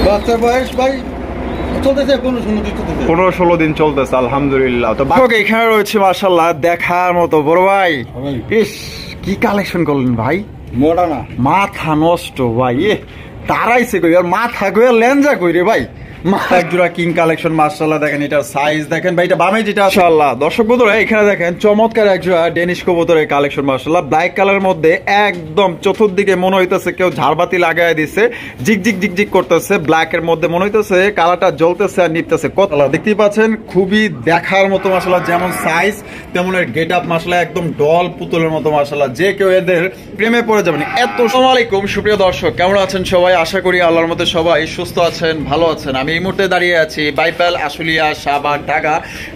বাচ্চার বয়স ভাই চলতেছে 15-16 দিন চলতেছে আলহামদুলিল্লাহ। তো এখানে রয়েছে মাশাআল্লাহ দেখার মতো বড় ভাই। ইস কি কালেকশন করলেন ভাই, মোড়া না মাথা নষ্ট ভাই। তারাইছে কই আর মাথা কই আর লেঞ্জা কই রে ভাই। একজোড়া কিং কালেকশন মাশাআল্লাহ দেখেন, এটার সাইজ দেখেন ভাই, এটা বামে যেটা মাশাআল্লাহ। দর্শক বন্ধুরা এখানে দেখেন চমৎকার একজোড়া ডেনিশ কবুতরের কালেকশন মাশাআল্লাহ, ব্ল্যাক কালারের মধ্যে একদম চতুর্দিকে মনে হইতেছে কেউ ঝাড়বাতি লাগায় দিছে, জিগজিগ জিগজিগ করতেছে। ব্ল্যাক এর মধ্যে মনে হইতেছে কালারটা জ্বলতেছে আর নিপতেছে। কত দেখতেই পাচ্ছেন, খুবই দেখার মতো মাশাআল্লাহ, যেমন সাইজ তেমন এর গেট আপ মাশাআল্লাহ, একদম ডল পুতুলের মতো মাশাআল্লাহ, যে কেউ এদের প্রেমে পড়ে যাবেন। আসসালামু আলাইকুম সুপ্রিয় দর্শক, কেমন আছেন সবাই? আশা করি আল্লাহর মধ্যে সবাই সুস্থ আছেন, ভালো আছেন। আমি এই মুহূর্তে দাঁড়িয়ে আছি বাইপাল আশুলিয়া সাভার ঢাকা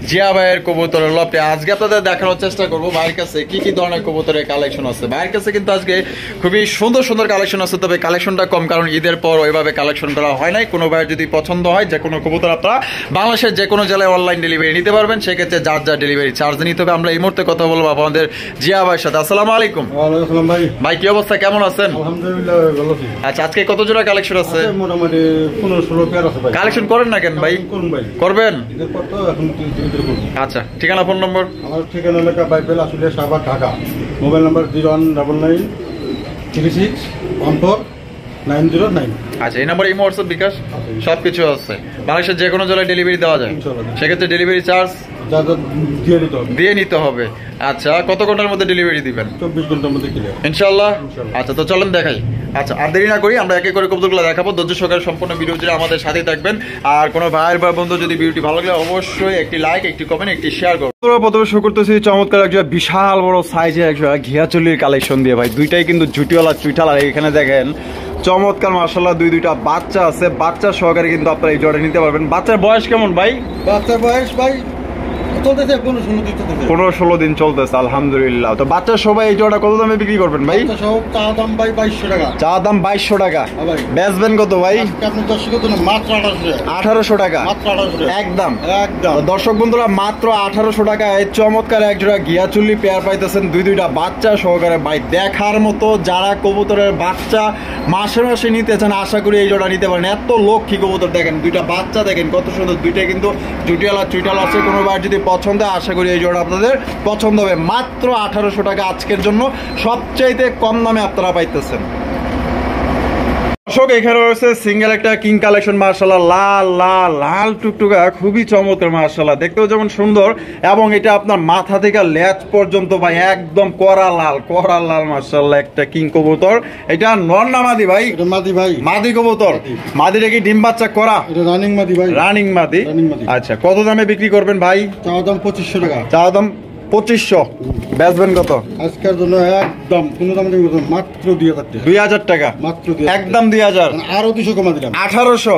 জিয়া ভাইয়ের কবুতরের লফটে। আজকে আপনাদের দেখানোর চেষ্টা করবো ভাইয়ের কাছে কি কি ধরনের কবুতরের কালেকশন আছে। ভাইয়ের কাছে কিন্তু আজকে খুবই সুন্দর সুন্দর কালেকশন আছে, তবে কালেকশনটা কম, কারণ ঈদের পর ওইভাবে কালেকশন করা হয় নাই। কোনো ভাইয়ের যদি পছন্দ হয় যে কোনো কবুতর আপনারা বাংলাদেশের যে কোনো জেলায় অনলাইন ডেলিভারি নিতে পারবেন, সেক্ষেত্রে যার যার ডেলিভারি চার্জ নিতে হবে। আমরা এই মুহূর্তে কথা বলবো আমাদের জিয়া ভাইয়ের সাথে। আসসালামু আলাইকুম। ওয়ালাইকুম ভাই। ভাই কি অবস্থা, কেমন আছেন? আলহামদুলিল্লাহ ভালো আছি। আচ্ছা আজকে কত জোড়া কালেকশন আছে? মোটামুটি 15-16 পেয়ার আছে ভাই। কালেকশন করেন না কেন ভাই? করবেন। আচ্ছা ঠিকানা ফোন নম্বর? আমার ঠিকানা এলাকা বাইপাল আশুলিয়া সাভার ঢাকা। Mobile number 019936149009। আচ্ছা এই নাম্বার ইমো হোয়াটসঅ্যাপ বিকাশ সবকিছু আছে। বাংলাদেশের যে কোনো জেলায় ডেলিভারি দেওয়া যায়, সেক্ষেত্রে ডেলিভারি চার্জ দিয়ে নিতে হবে। আচ্ছা কত ঘন্টার মধ্যে ডেলিভারি দিবেন? 24 ঘন্টার মধ্যে ইনশাআল্লাহ। আচ্ছা তো চলেন দেখাই। আচ্ছা আর দেরি না করি, আমরা একে করে কবুতরগুলো দেখাবো। ধৈর্য সহকারে সম্পূর্ণ ভিডিও জুড়ে আমাদের সাথেই থাকবেন। আর কোনো ভাইয়ের বা বন্ধু যদি ভিডিওটি ভালো লাগলে অবশ্যই একটি লাইক, একটি কমেন্ট, একটি শেয়ার করুন। প্রথমে শুরু করতেছি চমৎকার একজন বিশাল বড় সাইজের একজন ঘিয়াচল্লির কালেকশন দিয়ে ভাই। দুইটাই কিন্তু জুটিওয়ালা চুইঠাল, আর এখানে দেখেন চমৎকার মাশাআল্লাহ দুইটা বাচ্চা আছে, বাচ্চা সহকারে কিন্তু আপনারা এই জোড়া নিতে পারবেন। বাচ্চার বয়স কেমন ভাই? বাচ্চার বয়স ভাই চলতেছে 15-16 দিন চলতেছে আলহামদুলিল্লাহ। তো বাচ্চা সবাই এই জোড়া কত দামে বিক্রি করবেন ভাই? চা দাম ভাই 2200 টাকা। চা দাম 2200 টাকা। বেচবেন কত ভাই? আপনার দর্শকের জন্য মাত্র 1800 টাকা। মাত্র 1800 একদম একদম। দর্শক বন্ধুরা মাত্র 1800 টাকায় চমৎকার এক জোড়া ঘিয়াচুল্লি পেয়ার পাইতেছেন, দুইটা বাচ্চা সহকারে ভাই। দেখার মতো, যারা কবুতরের বাচ্চা মাসে মাসে নিতে চান আশা করি এই জোড়া নিতে পারেন। এত লক্ষ্মী কবুতর দেখেন, দুইটা বাচ্চা দেখেন কত সুন্দর, দুইটাই কিন্তু জুটিওয়ালা চুইটাল আছে। কোনো বার যদি পছন্দ, আশা করি এই জোড়া আপনাদের পছন্দ হবে। মাত্র 1800 টাকা আজকের জন্য সবচাইতে কম দামে আপনারা পাইতেছেন। দর্শক এখানে রয়েছে সিঙ্গেল একটা কিং কালেকশন মাশাআল্লাহ, লাল লাল লাল টুকটুকা, খুবই চমৎকার মাশাআল্লাহ, দেখতেও যেমন সুন্দর, এবং এটা আপনার মাথা থেকে লেজ পর্যন্ত ভাই একদম কড়া লাল মাশাআল্লাহ একটা কিং কবুতর। এটা নর না মাদি ভাই? এটা মাদি ভাই। মাদি কবুতর। মাদিটা কি ডিম বাচ্চা করা? এটা রানিং মাদি ভাই। রানিং মাদি। আচ্ছা কত দামে বিক্রি করবেন ভাই? চা দাম 2500 টাকা। চা দাম 2500। বেচবেন কত? আজকের জন্য একদম কোনো দাম দেব মাত্র 2000 টাকা। মাত্র একদম 2000। আরো 200 কমা দিলাম। 1800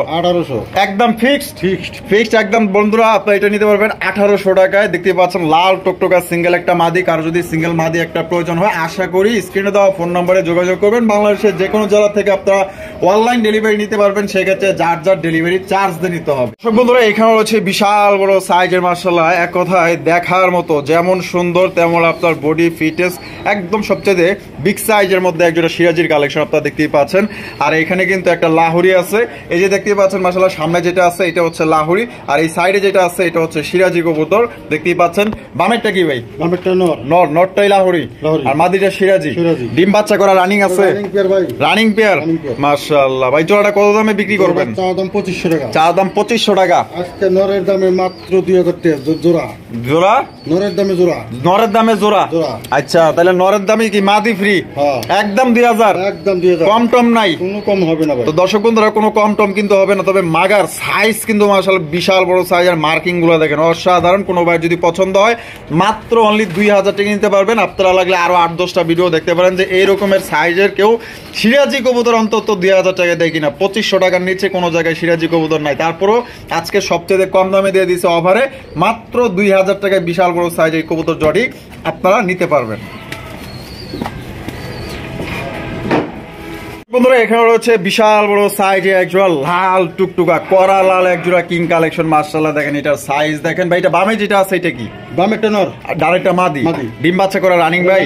একদম ফিক্সড একদম। বন্ধুরা আপনারা এটা নিতে পারবেন 1800 টাকায়। দেখতে পাচ্ছেন লাল টকটকা সিঙ্গেল একটা মাদি। কারো যদি সিঙ্গেল মাদি একটা প্রয়োজন হয় আশা করি স্ক্রিনে দেওয়া ফোন নম্বরে যোগাযোগ করবেন। বাংলাদেশের যে কোনো জেলা থেকে আপনারা অনলাইন ডেলিভারি নিতে পারবেন, সেক্ষেত্রে যার যার ডেলিভারি চার্জ দিয়ে নিতে হবে। বন্ধুরা এখানে রয়েছে বিশাল বড় সাইজের মাশাআল্লাহ, এক কথায় দেখার মতো, যেমন সুন্দর তেমন আপনার বডি ফিটনেস একদম সবচেয়ে বিগ সাইজের মধ্যে একজোড়া সিরাজির কালেকশন আপনারা দেখতেই পাচ্ছেন। আর এখানে কিন্তু একটা লাহুরি আছে, এই যে দেখতেই পাচ্ছেন মাশাআল্লাহ, সামনে যেটা আছে এটা হচ্ছে লাহুরি, আর এই সাইডে যেটা আছে এটা হচ্ছে সিরাজি কবুতর। দেখতেই পাচ্ছেন বামেরটা কি ভাই? বামেরটা নরটাই লাহুরি, আর মাদিটা সিরাজি। ডিম বাচ্চা করা রানিং আছে, রানিং পেয়ার মাশাআল্লাহ। ভাই জোড়াটা কত দামে বিক্রি করবেন? চা দাম 2500 টাকা। চা দাম 2500 টাকা। আজকে নরের দামে মাত্র 2000 টাকা জোড়া। নরের দামে জোড়া। আচ্ছা তাহলে নরের দামে কি মাদি ফ্রি? একদম 2000। একদম 2000। কম টম নাই? কোনো কম হবে না ভাই। তো দর্শক বন্ধুরা কোনো কম টম কিন্তু হবে না, তবে মাগার সাইজ কিন্তু মাশাআল্লাহ বিশাল বড় সাইজ, আর মার্কিং গুলো দেখেন অসাধারণ। কোনো ভাই যদি পছন্দ হয় মাত্র অনলি 2000 টাকা নিতে পারবেন। আপনারা লাগলে আরো 8-10টা ভিডিও দেখতে পারেন যে এই রকমের সাইজের কেউ সিরাজি কবুতর অন্তত 2000 টাকা দেয় কিনা। 2500 টাকার নিচে কোনো জায়গায় সিরাজি কবুতর নাই। তারপরও আজকে সবচেয়ে কম দামে দিয়ে দিয়েছে অফারে, মাত্র 2000 টাকায় বিশাল বড় সাইজ এই কবুতর জটি আপনারা নিতে পারবেন। বন্ধুরা এখানে রয়েছে বিশাল বড় সাইজে একজোড়া লাল টুকটুকা কড়া লাল একজোড়া কিং কালেকশন মাশাআল্লাহ, দেখেন এটার সাইজ দেখেন ভাই। এটা বামে যেটা আছে এটা কি? বামেরটা নর আর ডানেরটা মাদি। ডিম বাচ্চা করা রানিং ভাই।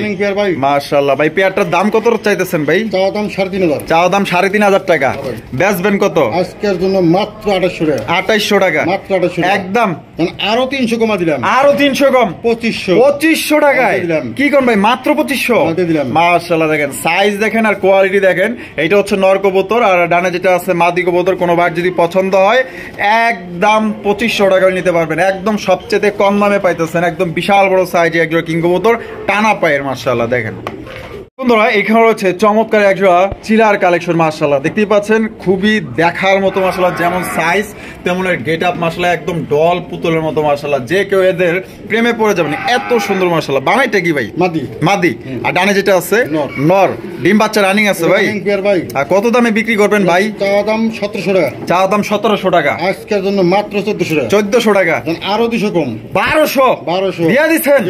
মাশাআল্লাহ ভাই, পেয়ারটার দাম কত চাইতেছেন ভাই? চাওয়া দাম 3,500। চাওয়া দাম 3,500 টাকা। বেচবেন কত? আজকের জন্য মাত্র 2800 টাকা। 2800 টাকা মাত্র 2800 একদম। আরো 300 কমা দিলাম। আরো 300 কম, 2500 টাকায় কি কোন ভাই? মাত্র 2500 দিলাম। মাশাআল্লাহ, দেখেন সাইজ দেখেন আর কোয়ালিটি দেখেন। এটা হচ্ছে নর কবুতর আর ডানে যেটা আছে মাদি কবুতর। কোনো বার যদি পছন্দ হয় একদম 2500 টাকায় নিতে পারবেন। একদম সবচেয়ে কম দামে পাইতেছেন। একদম বিশাল বড় সাইজে একজোড়া কিং কবুতর, টানা পায়ের। মাশাআল্লাহ দেখেন বন্ধুরা, এখানে রয়েছে চমৎকার একজোড়া চিলার কালেকশন। মাশাআল্লাহ দেখতেই পাচ্ছেন, খুবই দেখার মতো। মাশাআল্লাহ যেমন সাইজ তেমন এর গেট আপ। মাশাআল্লাহ একদম ডল পুতুলের মতো। মাশাআল্লাহ যে কেউ এদের প্রেমে পড়ে যাবেন, এত সুন্দর। মাশাআল্লাহ বানাইটা কি ভাই? মাদি। আর ডানে যেটা আছে নর। ডিম বাচ্চা রানিং আছে ভাই। আর কত দামে বিক্রি করবেন ভাই? চাওয়া দাম 1700 টাকা। চাওয়া দাম 1700 টাকা। আজকের জন্য মাত্র 1400 টাকা। 1400 টাকা। আরো 200 কম, 1200 দিয়া দিচ্ছেন।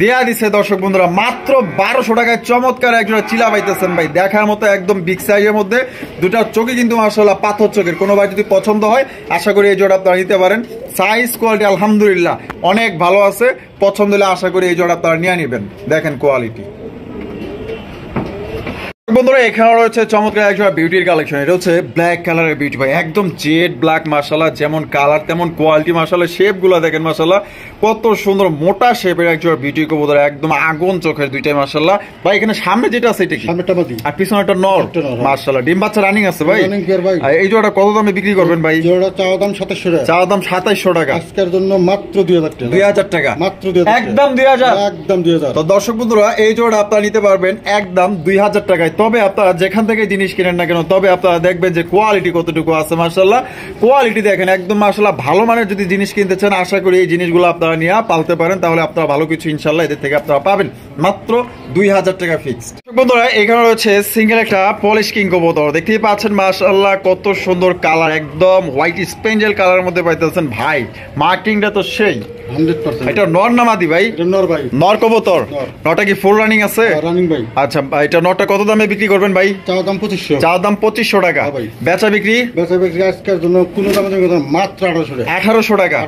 দিয়া দিচ্ছে দর্শক বন্ধুরা, মাত্র 1200 টাকায় চমৎকার একজোড়া চিলা পাইতেছেন ভাই। দেখার মতো একদম বিগ সাইজের মধ্যে। দুটা চোখে কিন্তু মাশাআল্লাহ পাথর চোখের। কোনো ভাই যদি পছন্দ হয় আশা করি এই জোড়া আপনারা নিতে পারেন। সাইজ কোয়ালিটি আলহামদুলিল্লাহ অনেক ভালো আছে। পছন্দ হলে আশা করি এই জোড়া আপনারা নিয়ে নেবেন। দেখেন কোয়ালিটি বন্ধুরা, এখানে রয়েছে চমৎকার একজোড়া বিউটির কালেকশন। এটা হচ্ছে ব্ল্যাক কালারের বিউটি ভাই, একদম জেড ব্ল্যাক। মাশাআল্লাহ যেমন কালার তেমন কোয়ালিটি। মাশাআল্লাহ শেপ গুলা দেখেন মাশাআল্লাহ কত সুন্দর, মোটা শেপের একজোড়া বিউটি কবুতর, একদম আগুন চোখের দুইটাই। মাশাআল্লাহ ভাই, এখানে সামনে যেটা আছে এটা কি? সামনেটা মাদি আর পিছনেটা নর। মাশাআল্লাহ ডিম বাচ্চা রানিং আছে ভাই। এই জোড়াটা কত দামে বিক্রি করবেন ভাই? জোড়া চাওয়া দাম 2700 টাকা। চাওয়া দাম 2700 টাকা। আজকের জন্য মাত্র 2000 টাকা। 2000 টাকা মাত্র 2000। একদম 2000। একদম 2000। তো দর্শক বন্ধুরা, এই জোড়া আপনারা নিতে পারবেন একদম 2000 টাকায়। তবে আপনারা যেখান থেকে জিনিস কিনেন না কেন, তবে আপনারা দেখবেন যে কোয়ালিটি কতটুকু আছে। মাশাআল্লাহ কোয়ালিটি দেখেন একদম। মাশাআল্লাহ ভালো মানের যদি জিনিস কিনতে চান আশা করি এই জিনিসগুলো আপনারা নিয়ে পালতে পারেন, তাহলে আপনারা ভালো কিছু ইনশাআল্লাহ এদের থেকে আপনারা পাবেন। মাত্র 2000 টাকা ফিক্সড। বন্ধুরা, এখানে রয়েছে সিঙ্গেল একটা পলিশ কিং কবুতর। দেখতেই পাচ্ছেন মাশাআল্লাহ কত সুন্দর কালার, একদম হোয়াইট স্পেঞ্জেল কালারের মধ্যে পাইতেছেন ভাই। মার্কিংটা তো সেই 100%। এটা নর না মাদি ভাই? এটা নর ভাই। নর কবুতর। নরটা কি ফুল রানিং আছে? রানিং ভাই। আচ্ছা, এটা নরটা কত দামে বিক্রি করবেন ভাই? চাওয়া দাম 2500। চাওয়া দাম 2500 টাকা। বেচা বিক্রি? বেচা বিক্রি আজকের জন্য কোনো দামে মাত্র 1800 টাকা। 1800 টাকা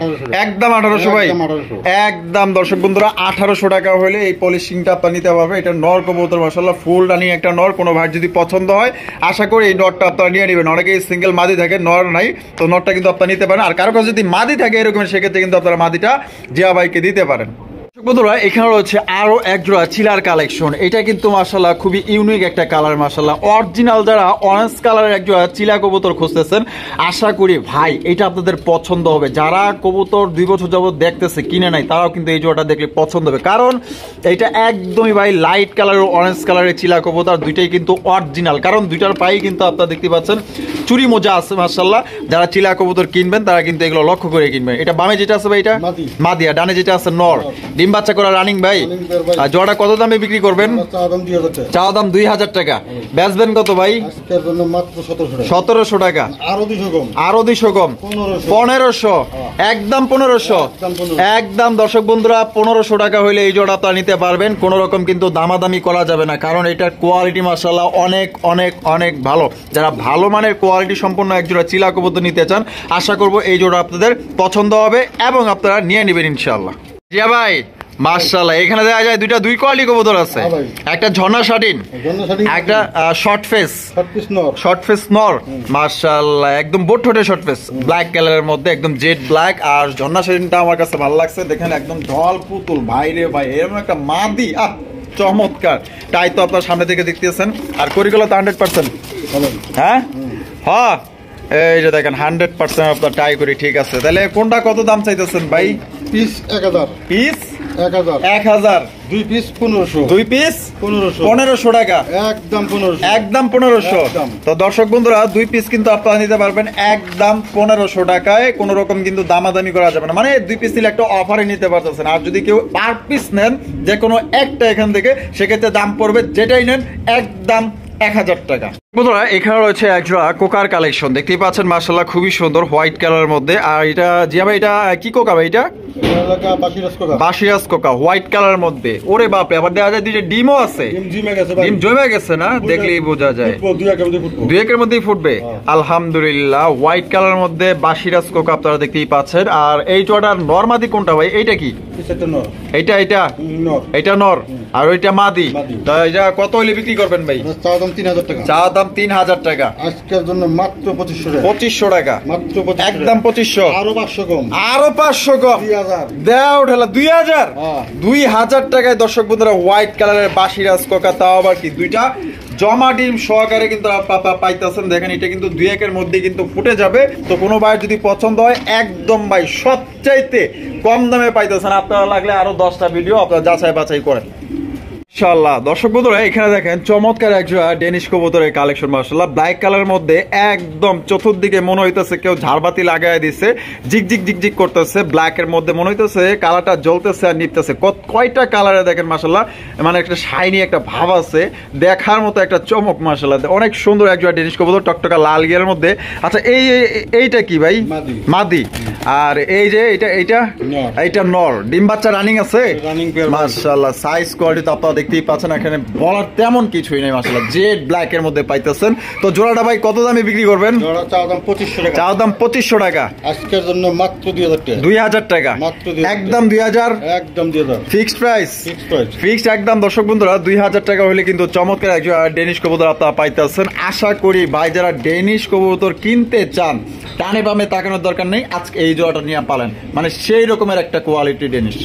একদম। 1800 ভাই একদম। দর্শক বন্ধুরা, 1800 টাকা হলে এই পলিশিংটা আপনি নিতে পারবেন। এটা নর কবুতর মাশাআল্লাহ ফুল রানিং একটা নর। কোনো ভাই যদি পছন্দ হয় আশা করি এই নরটা আপনারা নিয়ে নেবেন। অনেকেই সিঙ্গেল মাদি থাকে, নর নাই, তো নরটা কিন্তু আপনারা নিতে পারেন। আর কারো কাছে যদি মাদি থাকে এরকম, সেক্ষেত্রে কিন্তু আপনারা মাদিটা জিয়া ভাইকে দিতে পারেন। বন্ধুরা, এখানে রয়েছে আরো এক জোড়া চিলার কালেকশন। এটা কিন্তু মাশাআল্লাহ খুবই ইউনিক একটা কালার। মাশাআল্লাহ অরিজিনাল যারা অরেঞ্জ কালারের এক জোড়া চিলা কবুতর খুঁজতেছেন আশা করি ভাই এটা আপনাদের পছন্দ হবে। যারা কবুতর 2 বছর যাবত দেখতেছে কিনে নাই, তারাও কিন্তু এই জোড়াটা দেখলে পছন্দ হবে। কারণ এটা একদমই ভাই লাইট কালার ও অরেঞ্জ কালারের চিলা কবুতর, দুইটাই কিন্তু অরিজিনাল। কারণ দুইটার পায়ে কিন্তু আপনারা দেখতে পাচ্ছেন চুরি মোজা আছে। মাশাআল্লাহ যারা চিলা কবুতর কিনবেন তারা কিন্তু এগুলো লক্ষ্য করে কিনবেন। এটা বামে যেটা আছে ভাই এটা মাদি, আর ডানে যেটা আছে নর। ডিম বাচ্চা করা রানিং ভাই। আর জোড়া কত দামে বিক্রি করবেন? চাওয়া দাম 2000 টাকা। বেচবেন কত ভাই? আজকের জন্য মাত্র 1700 টাকা। আরো 200 কম, আরো 200 কম, 1500 একদম। 1500 একদম। দর্শক বন্ধুরা, 1500 টাকা হইলে এই জোড়া আপনারা নিতে পারবেন। কোন রকম কিন্তু দামাদামি করা যাবে না, কারণ এটার কোয়ালিটি মাশাআল্লাহ অনেক অনেক অনেক ভালো। যারা ভালো মানের কোয়ালিটি সম্পন্ন এক জোড়া চিলা কবুতর নিতে চান আশা করব এই জোড়া আপনাদের পছন্দ হবে এবং আপনারা নিয়ে নেবেন ইনশাআল্লাহ। জিয়া ভাই মাশাআল্লাহ, এখানে দেখা যায় দুই কোয়ালিটি কবুতর আছে। একটা ঝর্ণা শাটিন, একটা শর্ট ফেস নর। মাশাআল্লাহ একদম বোটঠোঁটে শর্ট ফেস, ব্ল্যাক কালারের মধ্যে একদম জেড ব্ল্যাক। আর ঝর্ণা শাটিনটা আমার কাছে ভালো লাগছে, দেখেন একদম ঢল পুতুল ভাই রে ভাই। এরকম একটা মাদি চমৎকার। তাই তো আপনার সামনে থেকে দেখতেছেন। আর করিগুলো তো 100%। হ্যাঁ হ্যাঁ, এই যে দেখেন 100% আপনার টাই করি। ঠিক আছে, তাহলে কোনটা কত দাম চাইতেছেন ভাই? পিস 1000। পিস 1000। 2 পিস 1500। 2 পিস 1500 টাকা একদম। 1500 তো দর্শক বন্ধুরা, 2 পিস কিন্তু আপনারা নিতে পারবেন একদম 1500 টাকায়। কোনো রকম কিন্তু দামাদামি করা যাবে না। মানে 2 পিস নিলে একটা অফারে নিতে পারতেছেন। আর যদি কেউ পার পিস নেন যে কোনো একটা এখান থেকে, সেক্ষেত্রে দাম পড়বে যেটাই নেন একদম 1000 টাকা। বন্ধুরা এখানে রয়েছে একজোড়া কোকার কালেকশন, দেখতেই পাচ্ছেন মাশাআল্লাহ খুবই সুন্দর হোয়াইট কালারের মধ্যে। আর এটা জিয়া ভাই এটা কি কোকা ভাই? এটা বাসিরাজ কোকা হোয়াইট কালারের মধ্যে। ওরে বাপরে, আবার দেখা যায় দুইটা ডিমও আছে, ডিম জমে গেছে না, দেখলেই বোঝা যায় দুই একের মধ্যেই ফুটবে। আলহামদুলিল্লাহ হোয়াইট কালারের মধ্যে বাসিরাজ কোকা আপনারা দেখতেই পাচ্ছেন। আর এই জোড়াটার নর মাদি কোনটা ভাই? এইটা কি? এইটা এইটা এইটা নর আর ওইটা মাদি। তা এটা কত হইলে বিক্রি করবেন ভাই? চা দাম 3000 টাকা। চা দাম 3000 টাকা। আজকের জন্য মাত্র 2500 টাকা। 2500 টাকা মাত্র 2500, একদম 2500। আরো 500 কম, আরো 500 কম, 2000 দেও ঢালা 2000। 2000 টাকায় দর্শক বন্ধুরা হোয়াইট কালারের বাসিরাজ কোকা, তাও আবার কি দুইটা জমা ডিম সহকারে কিন্তু পাইতেছেন। দেখেন এটা কিন্তু 2 একের মধ্যে কিন্তু ফুটে যাবে। তো কোনো ভাইয়ের যদি পছন্দ হয় একদম ভাই সবচাইতে কম দামে পাইতেছেন। আপনারা লাগলে আরো 10টা ভিডিও আপনারা যাচাই বাছাই করেন ইনশাআল্লাহ। দর্শক বন্ধুরা এখানে দেখেন চমৎকার একজোড়া ডেনিশ কবুতরের কালেকশন মাশাআল্লাহ ব্ল্যাক কালারের মধ্যে, একদম চতুর্দিকে মনে হইতেছে কেউ ঝাড়বাতি লাগায় দিছে, জিগজিগ জিগজিগ করতেছে। ব্ল্যাকের মধ্যে মনে হইতেছে কালারটা জ্বলতেছে আর নিতেছে। কয়টা কালারে দেখেন মাশাআল্লাহ, মানে একটা শাইনি একটা ভাব আছে, দেখার মতো একটা চমক মাশাআল্লাহ। অনেক সুন্দর একজোড়া ডেনিশ কবুতর টকটকা লাল গিয়ার মধ্যে। আচ্ছা এইটা কি ভাই? মাদি। আর এই যে এইটা নর, ডিম বাচ্চা রানিং আছে মাশাআল্লাহ। সাইজ কোয়ালিটি তো আপনারা দেখতেই পাচ্ছেন, এখানে বলার তেমন কিছুই নেই মাশাআল্লাহ। জেড ব্ল্যাক এর মধ্যে পাইতেছেন। তো জোড়াটা ভাই কত দামে বিক্রি করবেন? জোড়া চা দাম 2500 টাকা। চা দাম 2500 টাকা। আজকের জন্য মাত্র 2000 টাকা। 2000 টাকা মাত্র 2000, একদম 2000, একদম 2000 ফিক্সড প্রাইস। ফিক্সড একদম দর্শক বন্ধুরা 2000 টাকা হলে কিন্তু চমৎকার একজন ডেনিশ কবুতর আপনারা পাইতেছেন। আশা করি ভাই যারা ডেনিশ কবুতর কিনতে চান ডানে বামে তাকানোর দরকার নেই, আজকে এই জোড়াটা নিয়ে পালেন, মানে সেই রকমের একটা কোয়ালিটি ডেনিশ।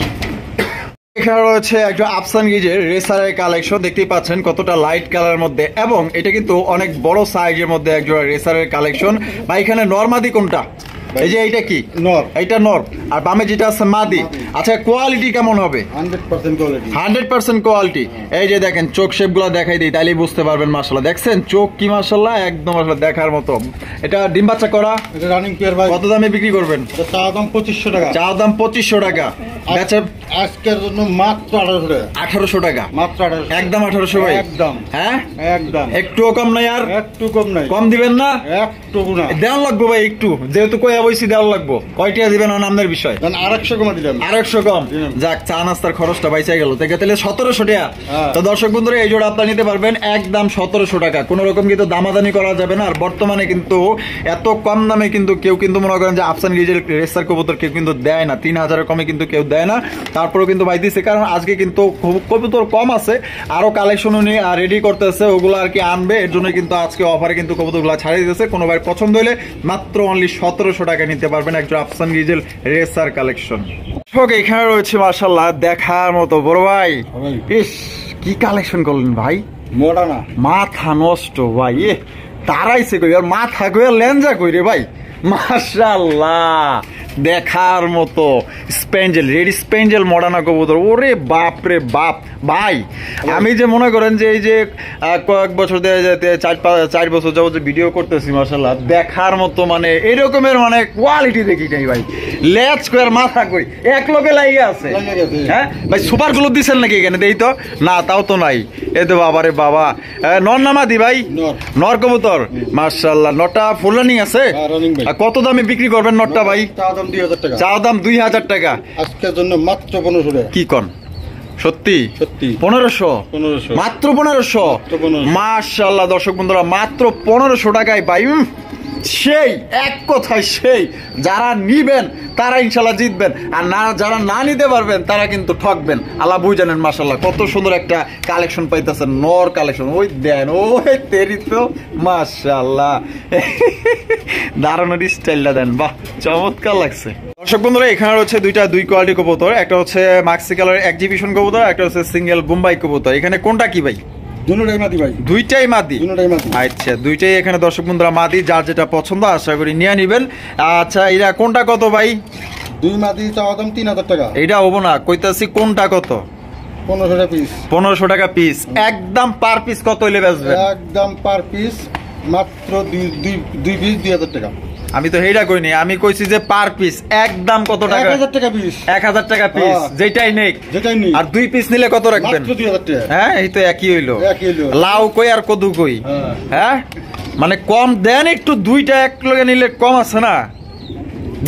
এখানে রয়েছে একজন আফসান গিজের রেসারের কালেকশন, দেখতেই পাচ্ছেন কতটা লাইট কালারের মধ্যে, এবং এটা কিন্তু অনেক বড় সাইজের মধ্যে একজন রেসারের কালেকশন। বা এখানে নরমাদি কোনটা? এই যে এইটা কি? নর। এইটা নর আর বামে যেটা আছে মাদি। আচ্ছা কোয়ালিটি কেমন হবে? 100% কোয়ালিটি। 100% কোয়ালিটি। এই যে দেখেন চোখ শেপ গুলো দেখাই দিই তাইলেই বুঝতে পারবেন মাশাআল্লাহ। দেখছেন চোখ কি মাশাআল্লাহ, একদম মাশাআল্লাহ দেখার মতো। এটা ডিম বাচ্চা করা, এটা রানিং পেয়ার ভাই। কত দামে বিক্রি করবেন? এটা চা দাম 2500 টাকা। চা দাম 2500 টাকা। আচ্ছা আজকের জন্য মাত্র 1800 টাকা। 1800 টাকা মাত্র 1800, একদম 1800 ভাই। একদম। হ্যাঁ একদম, একটুও কম নাই? আর একটু কম নাই? কম দিবেন না? একটু না দেওয়ান লাগবো ভাই, একটু যেহেতু কই বইছি দেওয়ান লাগবো। কয়টা দিবেন নামের বিষয়? 800 কম দিলাম। 800 কম, যাক চা নাস্তার খরচটা বাইচা গেল। তাহলে 1700 টাকা। তো দর্শক বন্ধুরা এই জোড়া আপনারা নিতে পারবেন একদম 1700 টাকা। কোন রকম কিন্তু দামাদানি করা যাবে না। আর বর্তমানে কিন্তু এত কম দামে কিন্তু কেউ কিন্তু মনে করেন যে আফসান গিজের রেসার কবুতর কেউ কিন্তু দেয় না, 3000 কমে কিন্তু কেউ দেয় না। তারপরেও কিন্তু ভাই দিচ্ছে, কারণ আজকে কিন্তু কবুতর কম আছে, আরো কালেকশন উনি রেডি করতেছে, ওগুলো আর কি আনবে। এর জন্য কিন্তু আজকে অফারে কিন্তু কবুতরগুলো ছাড়িয়ে দিতেছে। কোনো ভাই পছন্দ হলে মাত্র অনলি 1700 টাকা নিতে পারবেন একজন আফসান গিজের রেসার কালেকশন। এখানে রয়েছে মাশাআল্লাহ দেখার মতো বড় ভাই। ইস কি কালেকশন করলেন ভাই, মোড়ানা মাথা নষ্ট ভাই। তারাইছে কই আর মাথা কই আর লেঞ্জা কই রে ভাই, মাশাআল্লাহ দেখার মতো। স্পেঞ্জেল, রেড স্পেঞ্জেল মডার্না কবুতর, ওরে বাপ রে বাপ ভাই। আমি যে মনে করেন যে এই যে কয়েক বছর ধরে 4 বছর যাবত ভিডিও করতেছি মাশাআল্লাহ, দেখার মতো মানে এরকমের মানে কোয়ালিটি দেখি নাই ভাই। লেজ কই মাথা কই এক লোকে লাগে আছে। হ্যাঁ ভাই সুপার গ্লুব দিছেন নাকি এখানে? দেই তো না, তাও তো নাই। এ তো বাবা রে বাবা, নর নামাদি ভাই? নর কবুতর মাশাআল্লাহ। নটা ফুল রানিং আছে? কত দামে বিক্রি করবেন নটটা ভাই? চা দাম 2000 টাকা। চা দাম 2000 টাকা। আজকের জন্য মাত্র 1500 টাকা। কি কোন সত্যি? সত্যি 1500? মাত্র 1500? মাশাআল্লাহ দর্শক বন্ধুরা মাত্র 1500 টাকায় ভাই। সেই এক কথায় সেই, যারা নিবেন তারা ইনশাল্লাহ জিতবেন, আর না যারা না নিতে পারবেন তারা কিন্তু ঠকবেন। আল্লাহ বুঝ জানেন মাশাআল্লাহ কত সুন্দর একটা কালেকশন পাইতেছেন, নর কালেকশন। ওই দেন ওই তেরি তো মাশাআল্লাহ দারুণ স্টাইলটা দেন, বাহ চমৎকার লাগছে। দর্শক বন্ধুরা এখানে রয়েছে দুই কোয়ালিটি কবুতর, একটা হচ্ছে মাক্সি কালার এক্সিবিশন কবুতর, একটা হচ্ছে সিঙ্গেল বোম্বাই কবুতর। এখানে কোনটা কি ভাই? দুটোটাই মাদি ভাই। দুইটাই মাদি? আচ্ছা দুইটাই এখানে দর্শক বন্ধুরা মাদি, যার যেটা পছন্দ আশা করি নিয়ে নিবেন। আচ্ছা এরা কোনটা কত ভাই? দুই মাদি চাওয়া দাম 3000 টাকা। এইটা হবো না, কইতাছি কোনটা কত? 1500 টাকা পিস। 1500 টাকা পিস। একদম পার পিস কত হইলে বেচবেন? একদম পার পিস মাত্র দুই পিস 2000 টাকা। আমি তো হেইটা কইনি, আমি কইছি যে পার পিস একদম কত টাকা? 1000 টাকা পিস। 1000 টাকা পিস, যেটাই নেক। আর 2 পিস নিলে কত রাখবেন? মাত্র 2000 টাকা। হ্যাঁ, এই তো একই হইলো। লাউ কই আর কদু কই? হ্যাঁ, মানে কম দেন একটু, 2টা এক লগে নিলে কম আছে না?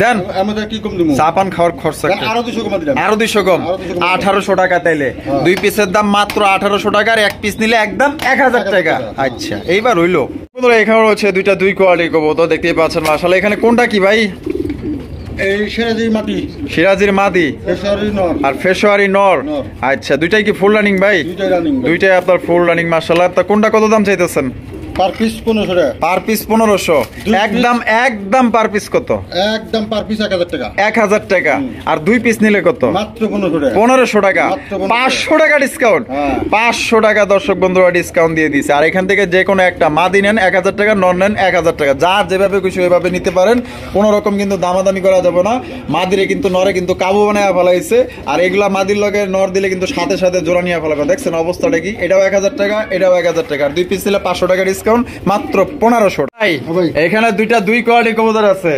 দেন আমাদের কি কম দিমু? চাপান খাওয়ার খরচা আরো 200 কম দিলাম। আরো 200 কম, 1800 টাকা। তাইলে 2 পিসের দাম মাত্র 1800 টাকা, আর 1 পিস নিলে একদম 1000 টাকা। আচ্ছা, এইবার হইলো। বন্ধুরা, এখানে হচ্ছে 2টা 2 কোয়ালিটির কবুতর দেখতেই পাচ্ছেন। মাশাআল্লাহ, এখানে কোনটা কি ভাই? এই সিরাজির মাটি, সিরাজির মাদি ফেশোয়ারি নর আর ফেশোয়ারি নর। আচ্ছা, দুইটাই কি ফুল রানিং ভাই? দুইটাই রানিং। দুইটাই আপনার ফুল রানিং। মাশাআল্লাহ, তা কোনটা কত দাম চাইতেছেন? পার পিস 1500 টাকা। Per piece 1500। একদম পার পিস কত? একদম পার পিস 1000 টাকা। 1000 টাকা। আর 2 পিস নিলে কত? মাত্র 1500 টাকা। 1500 টাকা। 500 টাকা ডিসকাউন্ট। 500 টাকা দর্শক বন্ধুরা ডিসকাউন্ট দিয়ে দিছে। আর এখান থেকে যে কোনো একটা মাদি নেন 1000 টাকা, নর নেন 1000 টাকা। যার যেভাবে খুশি ওইভাবে নিতে পারেন, কোনো রকম কিন্তু দামাদামি করা যাবে না। মাদিরে কিন্তু নরে কিন্তু কাবু বানায় ফেলাইছে। আর এগুলা মাদির লগে নর দিলে কিন্তু সাথে সাথে জোড়া নিয়ে ফেলাবে। দেখছেন অবস্থাটা কি? এটাও 1000 টাকা, এটাও 1000 টাকা। আর 2 পিস নিলে 500 টাকা ডিসকাউন্ট, মাত্র 1500। এখানে 2টা 2 কোয়ালিটি কবুতর আছে।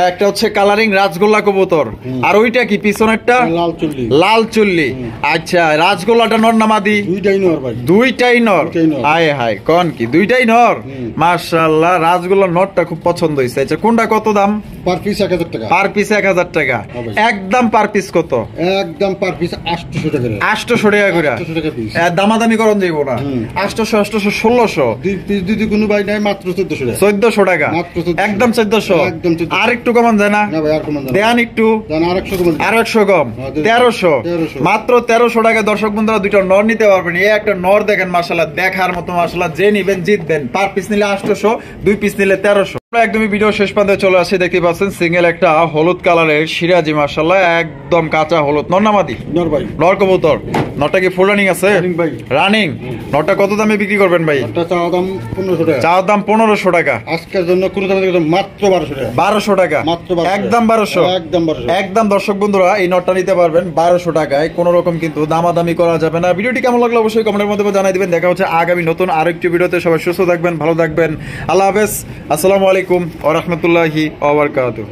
একটা হচ্ছে কালারিং রাজগোল্লা কবুতর, আর ওইটা কি পিছনেরটা? লাল চুল্লি। আচ্ছা, রাজগোল্লাটা নর না মাদি? দুইটাই নর ভাই। দুইটাই নর। হায় হায়, কোন কি দুইটাই নর? মাশাআল্লাহ, রাজগোল্লা নরটা খুব পছন্দ হইছে। আচ্ছা, কোনটা কত দাম? পার পিস 1000 টাকা। পার পিস 1000 টাকা। একদম পার পিস কত? একদম পার পিস 800 টাকা। 800 টাকা করে। 800 টাকা পিস। দামাদামি করন যাইব না। 800 800 1600। দুই পিস যদি কোনো ভাই নাই মাত্র 1400 টাকা। 1400 টাকা। একদম 1400। একদম 1400। আর একটু কমান যায় না? না ভাই, আর কমান যায় না। দেন একটু। দেন আর 100 কমান। আর 100 কম। 1300। মাত্র 1300 টাকা। দর্শক বন্ধুরা, 2টা নর নিতে পারবেন। এই একটা নর দেখেন, মাশাআল্লাহ দেখার মতো। মাশাআল্লাহ, যে নিবেন জিতবেন। পার পিস নিলে 800, 2 পিস নিলে 1300। একদমই ভিডিও শেষ পর্যন্ত চলে আসে। দেখতে পাচ্ছেন সিঙ্গেল একটা হলুদ কালারের সিরাজি। মাশাআল্লাহ, একদম কাঁচা হলুদ। নর না মাদি? নর ভাই। নর কবুতর। নরটা কি ফুল রানিং আছে? রানিং ভাই। রানিং। নরটা কত দামে বিক্রি করবেন ভাই? নরটা চাওয়া দাম 1500 টাকা। চাওয়া দাম 1500 টাকা। আজকের জন্য কোনো দামে মাত্র 1200 টাকা। 1200 টাকা। মাত্র 1200। একদম 1200। একদম 1200। একদম দর্শক বন্ধুরা, এই নটটা নিতে পারবেন 1200 টাকায়। কোনো রকম কিন্তু দামাদামি করা যাবে না। ভিডিওটি কেমন লাগলো অবশ্যই কমেন্টের মধ্যে জানাই দিবেন। দেখা হচ্ছে আগামী নতুন আরেকটি ভিডিওতে। সবাই সুস্থ থাকবেন, ভালো থাকবেন। আল্লাহ হাফেজ। আসসালামু আলাইকুম ওয়া রাহমাতুল্লাহি ওয়া বারাকাতুহু।